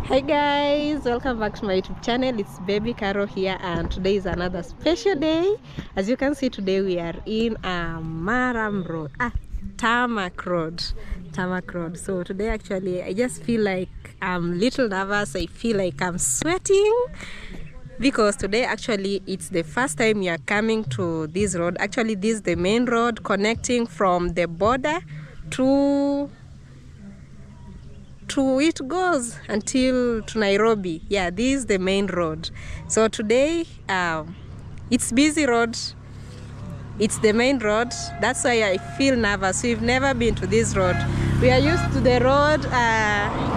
Hi guys, welcome back to my YouTube channel. It's baby Caro here, and today is another special day. As you can see, today we are in Tarmac Road. So today actually I just feel like I'm a little nervous. I feel like I'm sweating because today actually it's the first time we are coming to this road. Actually, this is the main road connecting from the border to it goes until to Nairobi. Yeah, this is the main road. So today it's busy road, it's the main road. That's why I feel nervous. We've never been to this road. We are used to the road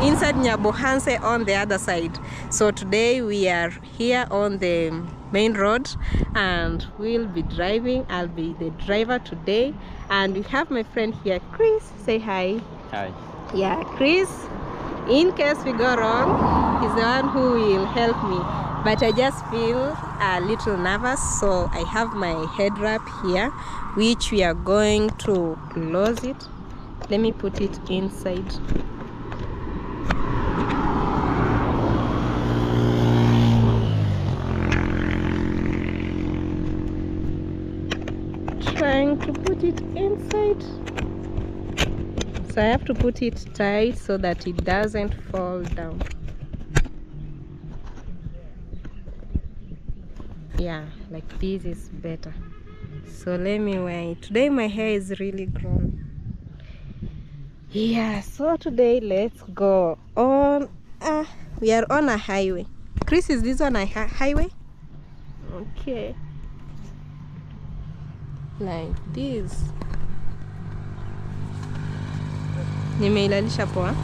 inside Nyabohanse on the other side. So today we are here on the main road and we'll be driving. I'll be the driver today, and we have my friend here, Chris. Say hi. Hi. Yeah, Chris, in case we go wrong, he's the one who will help me. But I just feel a little nervous, so I have my head wrap here, which we are going to close it. Let me put it inside. Trying to put it inside. So I have to put it tight so that it doesn't fall down. Yeah, like this is better. So let me wait. Today my hair is really grown. Yeah, so today let's go on. We are on a highway. Chris, is this on a highway? Okay. Like this. Nimeilalisha poa.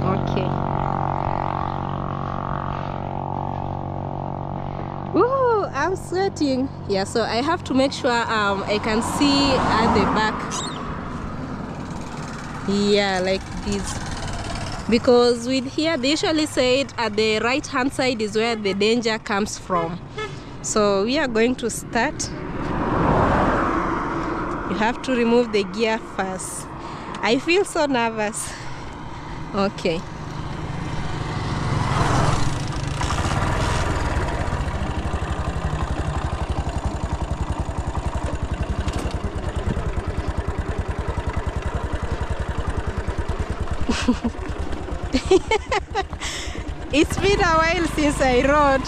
Okay. Woo, I'm sweating. Yeah, so I have to make sure I can see at the back. Yeah, like this. Because with here they usually said at the right hand side is where the danger comes from. So we are going to start. You have to remove the gear first. I feel so nervous. Okay. It's been a while since I rode,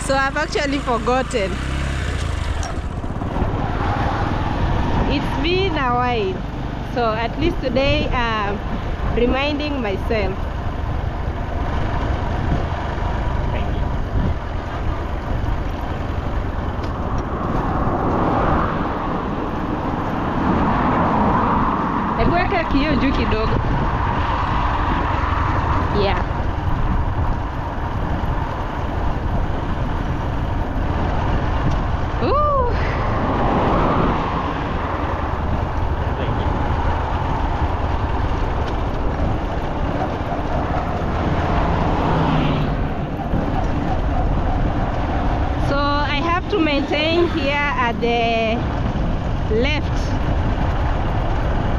so I've actually forgotten. It's been a while, so at least today I'm reminding myself. Weka kioo juu kidogo. Yeah. Ooh. So I have to maintain here at the left.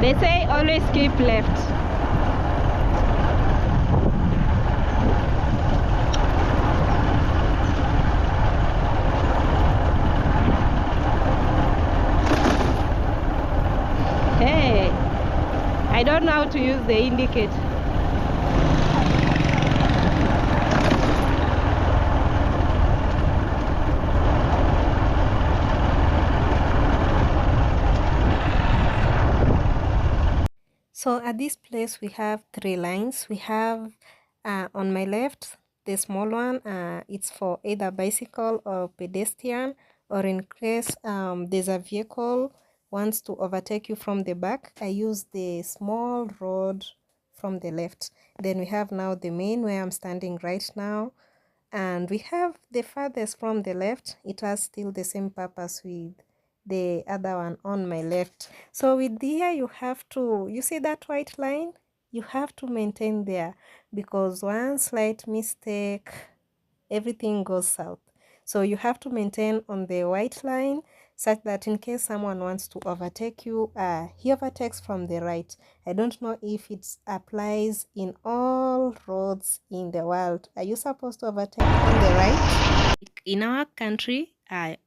They say always keep left. Hey, I don't know how to use the indicator. So at this place we have three lines. We have on my left the small one, it's for either bicycle or pedestrian, or in case there's a vehicle wants to overtake you from the back, I use the small road from the left. Then we have now the main where I'm standing right now, and we have the farthest from the left. It has still the same purpose with the other one on my left. So with here you have to, you see that white line, you have to maintain there, because one slight mistake everything goes south. So you have to maintain on the white line such that in case someone wants to overtake you, he overtakes from the right. I don't know if it applies in all roads in the world. Are you supposed to overtake from the right? In our country,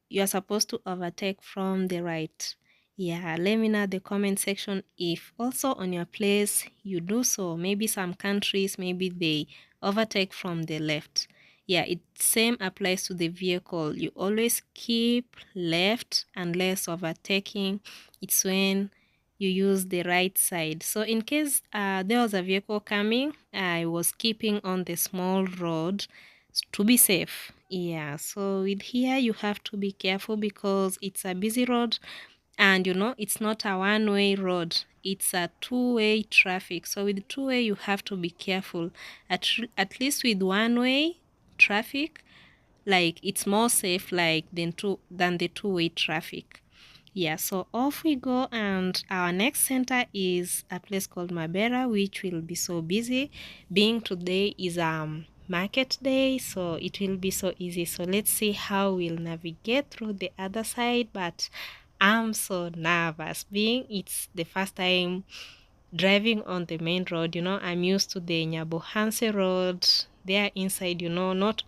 you are supposed to overtake from the right. Yeah, let me know in the comment section if also on your place you do so. Maybe some countries, maybe they overtake from the left. Yeah, it same applies to the vehicle. You always keep left unless overtaking. It's when you use the right side. So in case there was a vehicle coming, I was keeping on the small road to be safe. Yeah, so with here you have to be careful because it's a busy road, and you know it's not a one-way road, it's a two-way traffic. So with two-way you have to be careful. At least with one-way traffic, like it's more safe like than the two-way traffic. Yeah, so off we go, and our next center is a place called Mabera, which will be so busy being today is market day, so it will be so easy. So let's see how we'll navigate through the other side, but I'm so nervous being it's the first time driving on the main road. You know, I'm used to the Nyabohanse road. There inside, you know, not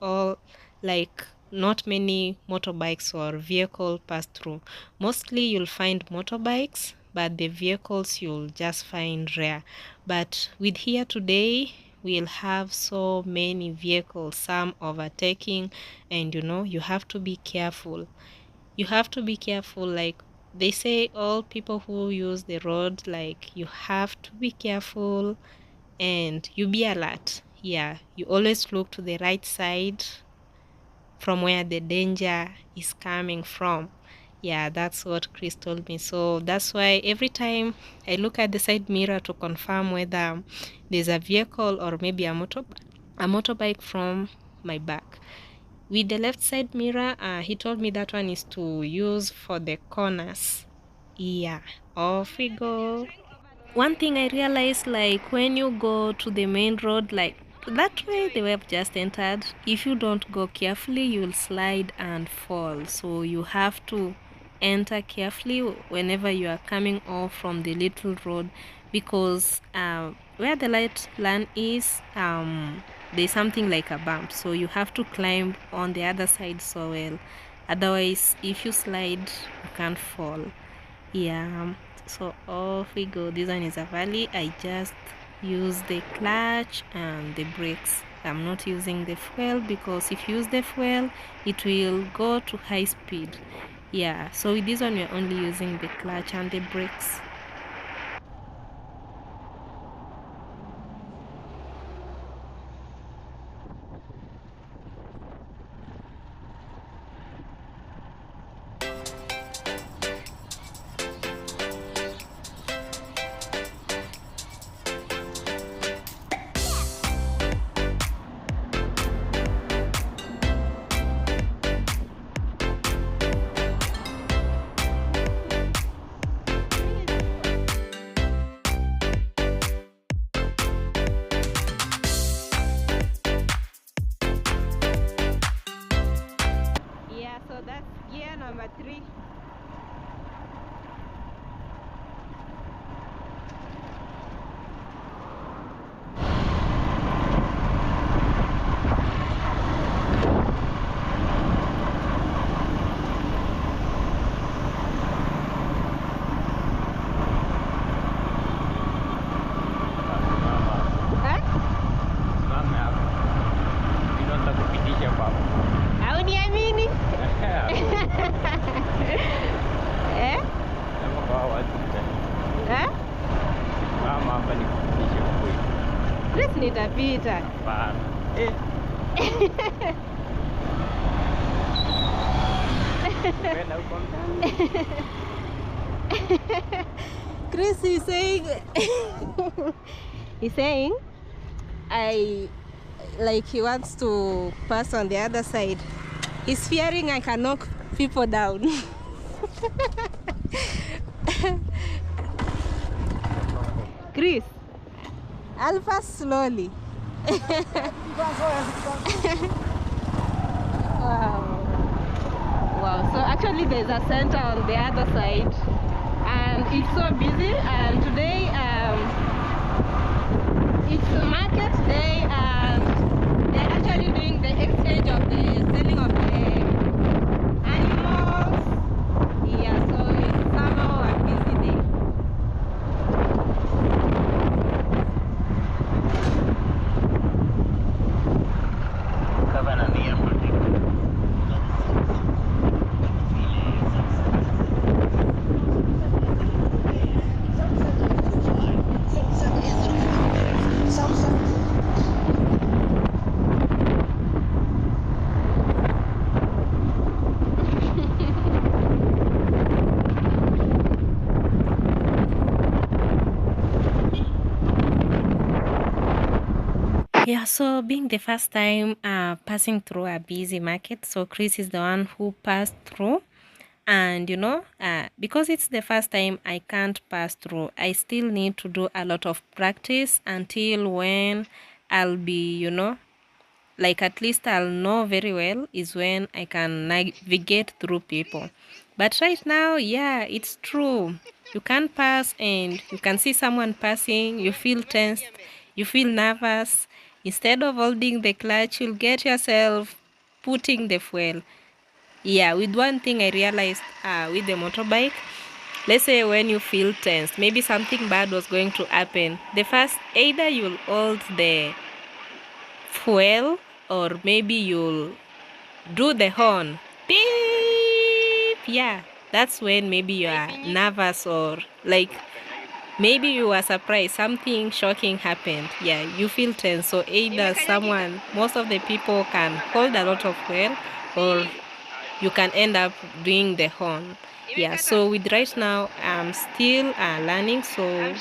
many motorbikes or vehicle pass through. Mostly you'll find motorbikes, but the vehicles you'll just find rare. But with here today, we'll have so many vehicles, some overtaking, and you know, you have to be careful. You have to be careful, like they say all people who use the road, like you have to be careful and you be alert. Yeah, you always look to the right side from where the danger is coming from. Yeah, that's what Chris told me. So that's why every time I look at the side mirror to confirm whether there's a vehicle or maybe a motorbike from my back. With the left side mirror, he told me that one is to use for the corners. Yeah, off we go. One thing I realized, like when you go to the main road, like that way the web just entered, if you don't go carefully, you'll slide and fall. So you have to enter carefully whenever you are coming off from the little road, because where the light line is, there's something like a bump, so you have to climb on the other side so well. Otherwise, if you slide, you can't fall. Yeah, so off we go. This one is a valley. I just use the clutch and the brakes. I'm not using the fuel because if you use the fuel, it will go to high speed. Yeah, so with this one we're only using the clutch and the brakes. Yeah, so that's gear number 3. Hauniamini? Eh? Eh? Chris, nitapita. Chris is saying he's saying he wants to pass on the other side. He's fearing I can knock people down. Chris, I'll pass slowly. Wow. Wow, so actually there's a center on the other side and it's so busy, and today it's the market day and they're actually doing the exchange of the selling of the animals. Yeah, so it's somehow a busy day. Yeah, so being the first time passing through a busy market, so Chris is the one who passed through. And because it's the first time, I can't pass through. I still need to do a lot of practice until when I'll be, like at least I'll know very well is when I can navigate through people. But right now, yeah, it's true. You can pass and you can see someone passing, you feel tense, you feel nervous. Instead of holding the clutch, you'll get yourself putting the fuel. Yeah, with one thing I realized with the motorbike, let's say when you feel tense, maybe something bad was going to happen. The first, either you'll hold the fuel or maybe you'll do the horn. Beep! Yeah, that's when maybe you are nervous or like maybe you are surprised something shocking happened. Yeah, you feel tense. So either someone, most of the people can hold a lot of fuel or you can end up doing the horn. Yeah, so with right now I'm still learning, so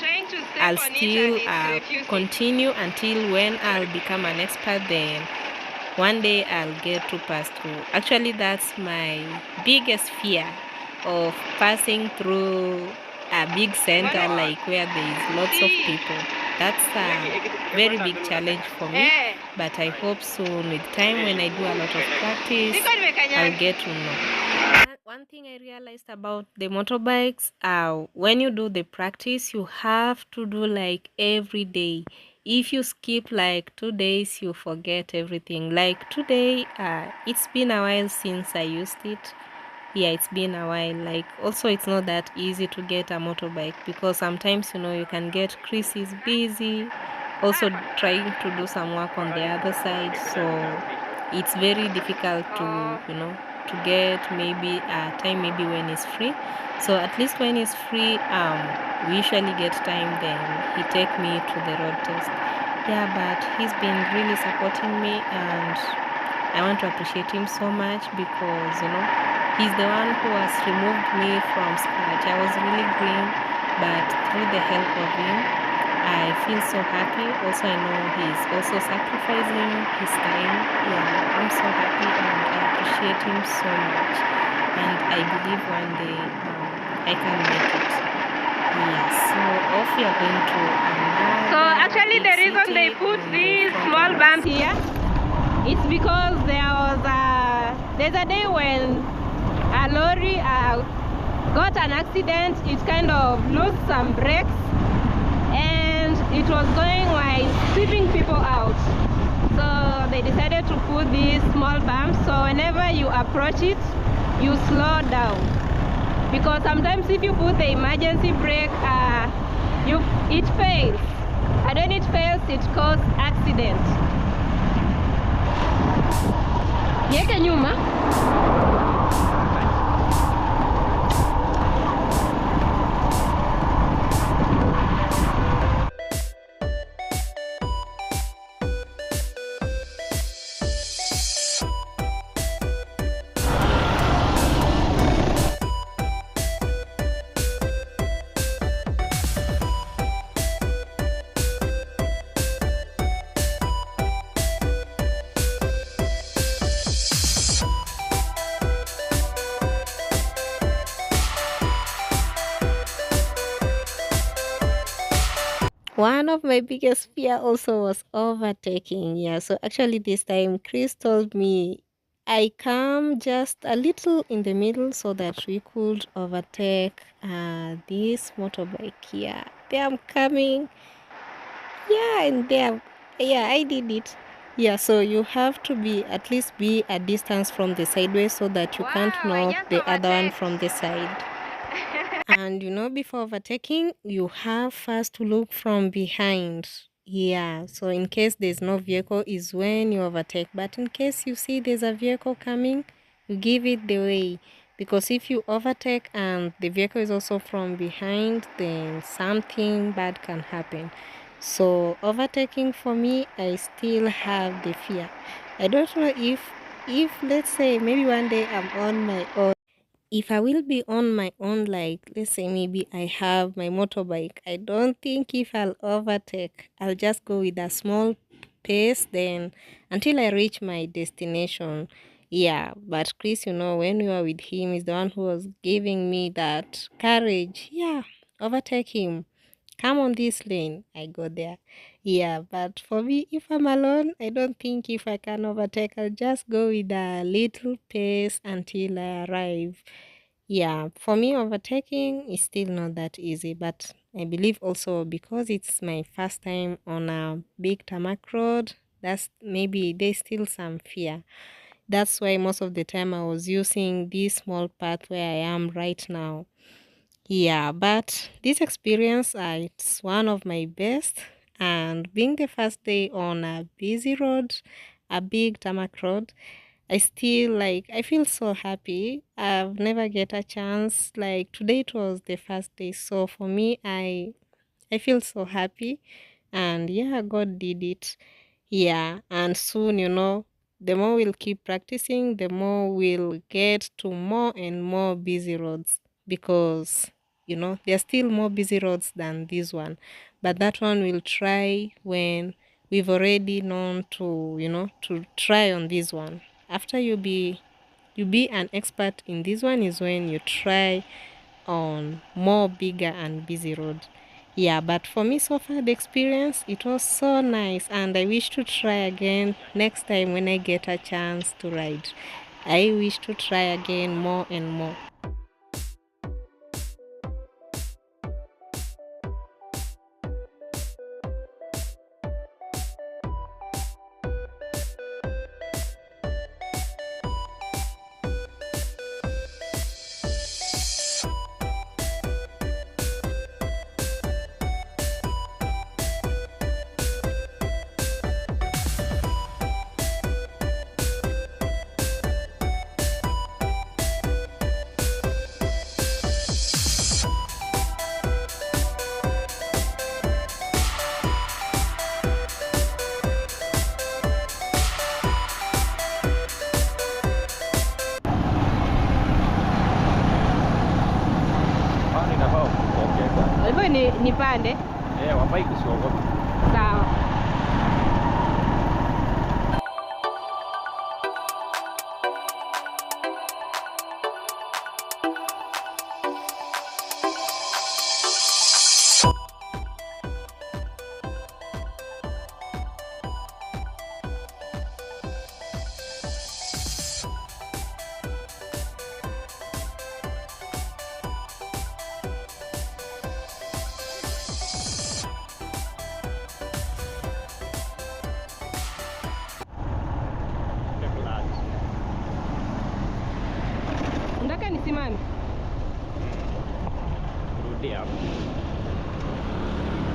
I'll still continue until when I'll become an expert. Then one day I'll get to pass through. Actually, that's my biggest fear, of passing through a big center like where there is lots of people. That's a very big challenge for me, but I hope soon with time when I do a lot of practice, I'll get to know. One thing I realized about the motorbikes, when you do the practice, you have to do like every day. If you skip like 2 days, you forget everything. Like today, it's been a while since I used it. Yeah, it's been a while. Like also it's not that easy to get a motorbike because sometimes you can get Chris is busy, also trying to do some work on the other side, so it's very difficult to get maybe a time maybe when he's free. So at least when he's free, we usually get time, then he take me to the road test. Yeah, but he's been really supporting me and I want to appreciate him so much because he's the one who has removed me from scratch. I was really green, but through the help of him, I feel so happy. Also, I know he's also sacrificing his time. Yeah, I'm so happy and I appreciate him so much. And I believe one day I can make it. Yes, so off we are going to another. So actually the reason they put this small bump here, it's because there's a day when a lorry got an accident. It kind of lost some brakes and it was going like sweeping people out. So they decided to put these small bumps, so whenever you approach it, you slow down. Because sometimes if you put the emergency brake, it fails. And when it fails, it causes accident. Niweke nyuma. One of my biggest fear also was overtaking. Yeah, so actually this time Chris told me I come just a little in the middle so that we could overtake this motorbike here. They are coming. Yeah, and there. Yeah, I did it. Yeah, so you have to be at least be a distance from the sideways so that you can't knock the other one from the side. And before overtaking, you have first to look from behind. Yeah, so in case there's no vehicle is when you overtake. But in case you see there's a vehicle coming, you give it the way. Because if you overtake and the vehicle is also from behind, then something bad can happen. So overtaking for me, I still have the fear. I don't know if let's say maybe one day I'm on my own. If I will be on my own, like let's say maybe I have my motorbike, I don't think if I'll overtake, I'll just go with a small pace then until I reach my destination. Yeah, but Chris, when we were with him, is the one who was giving me that courage. Yeah, overtake him. Come on this lane. I go there. Yeah, but for me, if I'm alone, I don't think if I can overtake, I'll just go with a little pace until I arrive. Yeah, for me, overtaking is still not that easy, but I believe also because it's my first time on a big tarmac road, that's maybe there's still some fear. That's why most of the time I was using this small path where I am right now. Yeah, but this experience, it's one of my best. And being the first day on a busy road, a big tarmac road, I still I feel so happy. I've never get a chance. Like today it was the first day. So for me, I feel so happy. And yeah, God did it. Yeah, and soon, the more we'll keep practicing, the more we'll get to more and more busy roads because, there's still more busy roads than this one. But that one we'll try when we've already known to try on this one. After you be an expert in this one is when you try on more bigger and busy road. Yeah, but for me so far the experience it was so nice and I wish to try again next time when I get a chance to ride. I wish to try again more and more. Hivyo nipande? Wabike usiogope. Sawa. Unataka nisimame? Rudi hapo.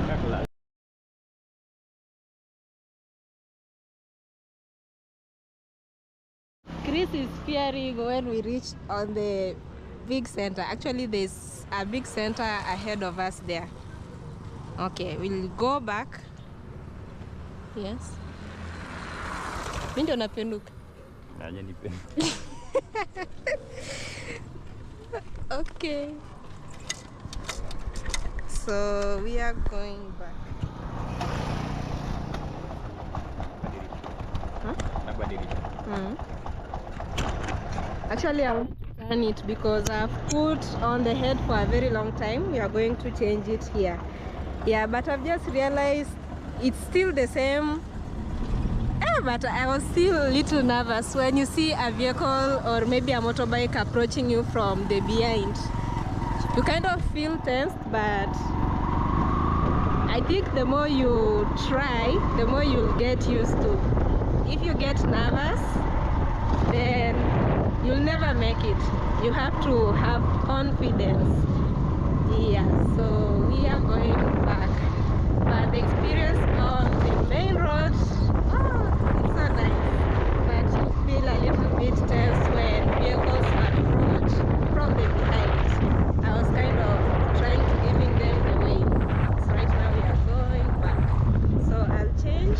Kakla. Chris is fearing when we reach on the big center. Actually, there's a big center ahead of us there. Okay, we'll go back. Yes. Mimi ndo napenduka. Naje nipe. Okay. So we are going back. Huh? Actually, I want to turn it because I've put on the head for a very long time. We are going to change it here. Yeah, but I've just realized it's still the same. But I was still a little nervous when you see a vehicle or maybe a motorbike approaching you from the behind. You kind of feel tense, but I think the more you try, the more you'll get used to. If you get nervous, then you'll never make it. You have to have confidence. Yeah, so we are going back. But the experience on the main road, it's so nice. But you feel a little bit tense when vehicles approach from the behind. I was kind of trying to giving them the way. So right now we are going back. So I'll change.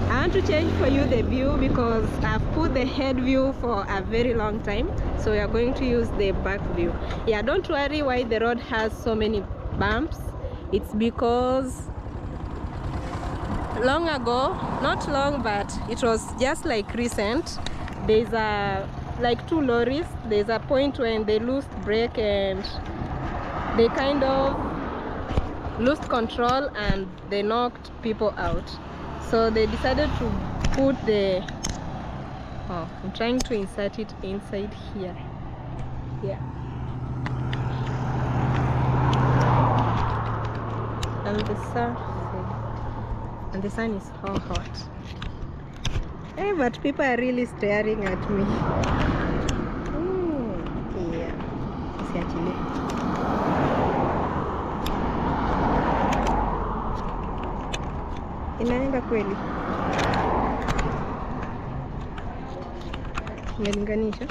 I want to change for you the view because I've put the head view for a very long time. So we are going to use the back view. Yeah, don't worry why the road has so many bumps. It's because long ago, not long, but it was just like recent, there's like two lorries. There's a point when they lost brake and they kind of lost control and they knocked people out. So they decided to put the I'm trying to insert it inside here. Yeah. And the sun is so hot. Hey, but people are really staring at me. Yeah. Usiachilie. Inaenda kweli? Umelinganisha?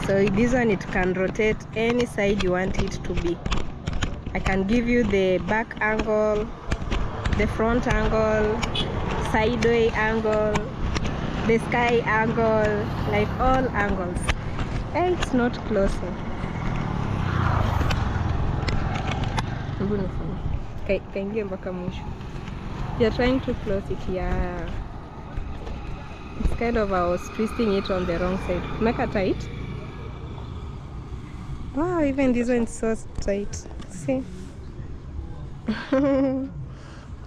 So this one, it can rotate any side you want it to be. I can give you the back angle, the front angle, sideway angle, the sky angle, like all angles. And it's not closing. Kaingia mpaka mwisho. You're trying to close it, yeah. It's kind of, I was twisting it on the wrong side. Make it tight. Wow, even this one is so tight. See?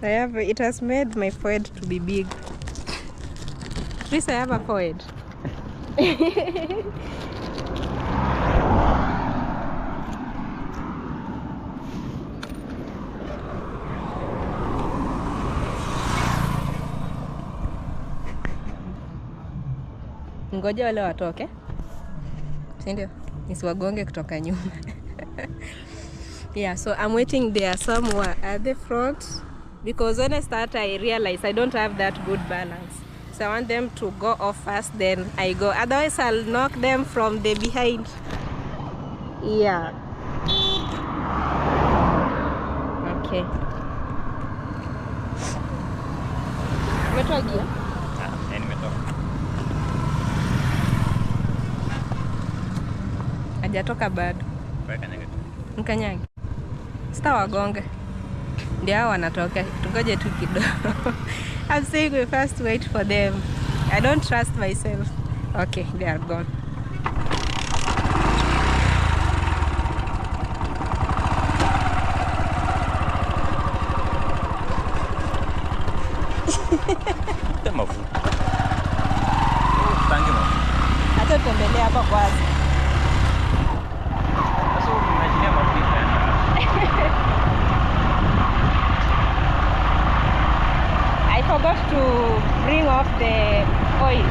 It has made my forehead to be big. At least I have a forehead. Ngoja wale watoke. Si ndio? Nisiwagonge kutoka nyuma. Yeah, so I'm waiting there somewhere at the front because when I start I realize I don't have that good balance. So I want them to go off first, then I go. Otherwise I'll knock them from the behind. Yeah. Okay. Umetoa gia? Nimetoka. Hajatoka bado. Kanyage tu. Mkanyage. Sitawagonga. Ndio hao wanatoka. Tungoje tu kidogo. I'm saying we first wait for them. I don't trust myself. Okay, they are gone. Mafuta. Tangi mafuta. Acha tuendelee hapa kwanza. Sasa unajilia mafuta yana. I forgot to bring off the oil.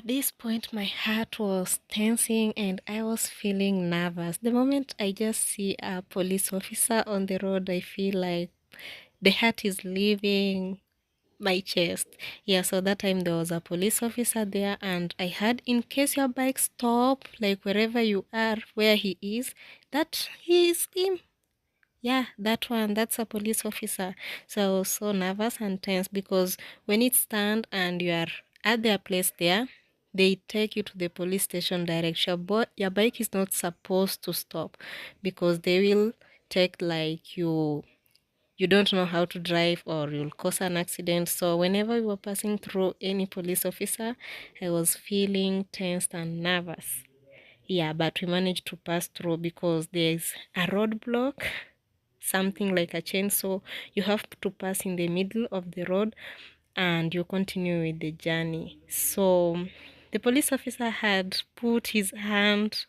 At this point, my heart was tensing and I was feeling nervous. The moment I just see a police officer on the road, I feel like the heart is leaving my chest. Yeah, so that time there was a police officer there, and I heard, in case your bike stop, like wherever you are, where he is, that he is him. Yeah, that one, that's a police officer. So I was so nervous and tense because when it stand and you are at their place there, they take you to the police station direct. Your bike is not supposed to stop because they will take like you don't know how to drive or you'll cause an accident. So whenever we were passing through any police officer, I was feeling tensed and nervous. Yeah, but we managed to pass through because there's a roadblock, something like a chain, so you have to pass in the middle of the road and you continue with the journey. So the police officer had put his hand,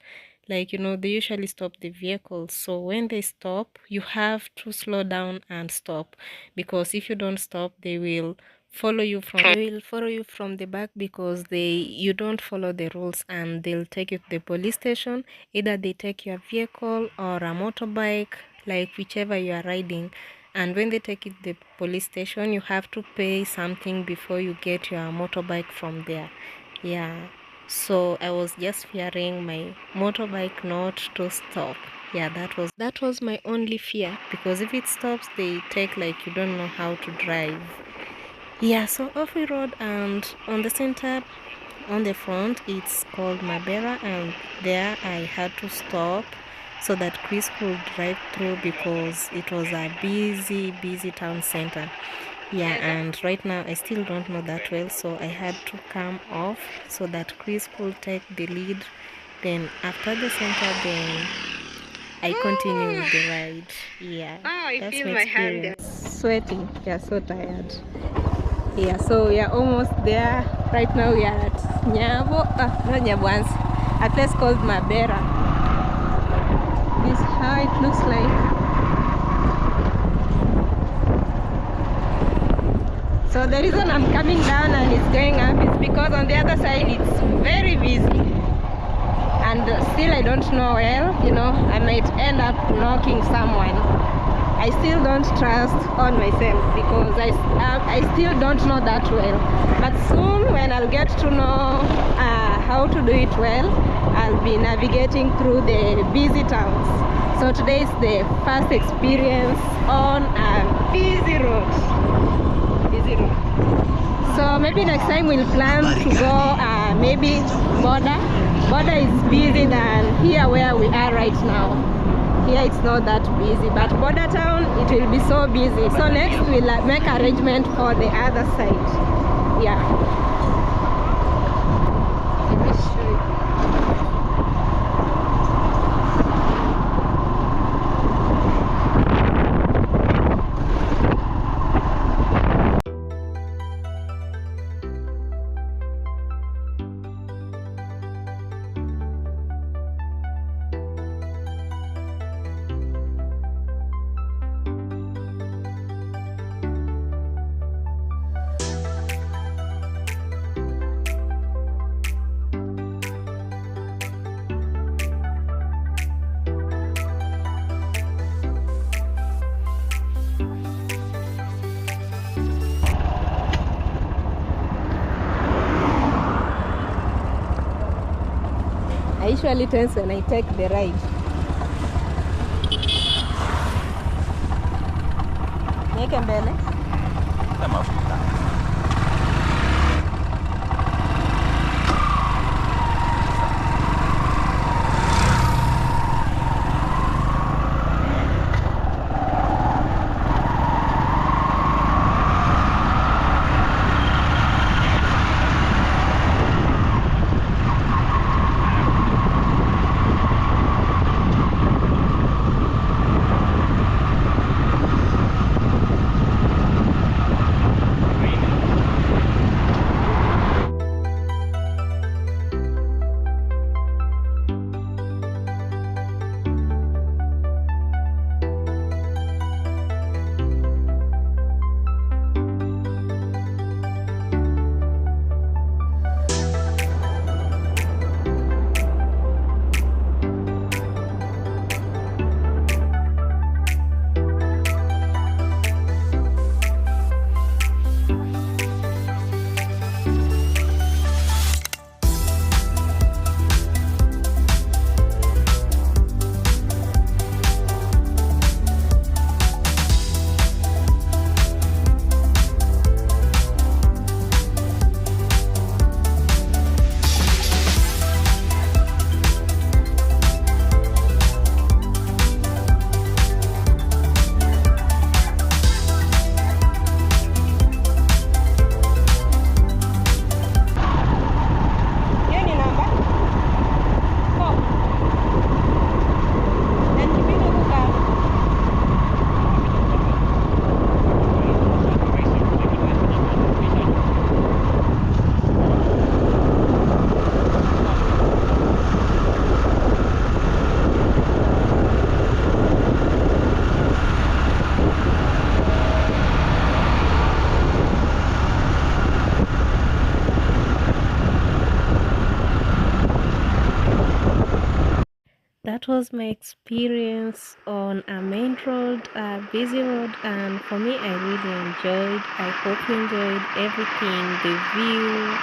like, they usually stop the vehicle. So when they stop, you have to slow down and stop, because if you don't stop, they will follow you from the back, because you don't follow the rules, and they'll take you to the police station. Either they take your vehicle or a motorbike, like whichever you are riding. And when they take it to the police station, you have to pay something before you get your motorbike from there. Yeah, so I was just fearing my motorbike not to stop. Yeah, that was my only fear, because if it stops, they take like you don't know how to drive. Yeah, so off we rode, and on the center, on the front, it's called Mabera, and there I had to stop so that Chris could drive through, because it was a busy town center. Yeah, and right now I still don't know that well, so I had to come off so that Chris could take the lead. Then after the center, then I continue with the ride. Yeah, that's my experience. Sweating, yeah, so tired. Yeah, so we are almost there. Right now we are at not Nyabwans, a place called Mabera. This is how it looks like. So the reason I'm coming down and it's going up is because on the other side it's very busy. And still I don't know well, I might end up knocking someone. I still don't trust on myself because I still don't know that well. But soon, when I'll get to know how to do it well, I'll be navigating through the busy towns. So today is the first experience on a busy road. So maybe next time we'll plan to go maybe border. Border is busy than here where we are right now. Here it's not that busy, but border town, it will be so busy. So next we'll make arrangement for the other side. Yeah. Let me show you. I usually tense when I take the ride. Niweke mbele. Kama mafuta. that was my experience on a main road, a busy road, and for me, I really enjoyed. I hope you enjoyed everything, the view.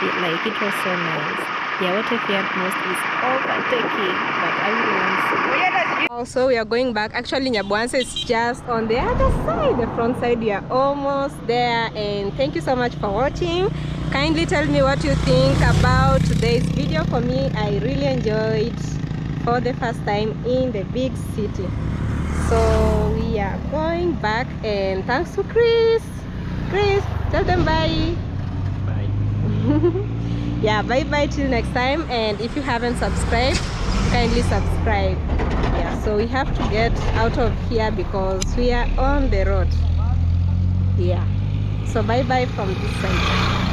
It was so nice. Yeah, what I feared most is overtaking, but I will learn. Also, we are going back. Actually, Nyabuanse is just on the other side, the front side. We are almost there, and thank you so much for watching. Kindly tell me what you think about today's video. For me, I really enjoyed for the first time in the big city. So we are going back, and thanks to Chris. Chris, tell them bye. Bye. Yeah, bye bye till next time. And if you haven't subscribed, kindly subscribe. Yeah, so we have to get out of here because we are on the road. Yeah, so bye bye from this side.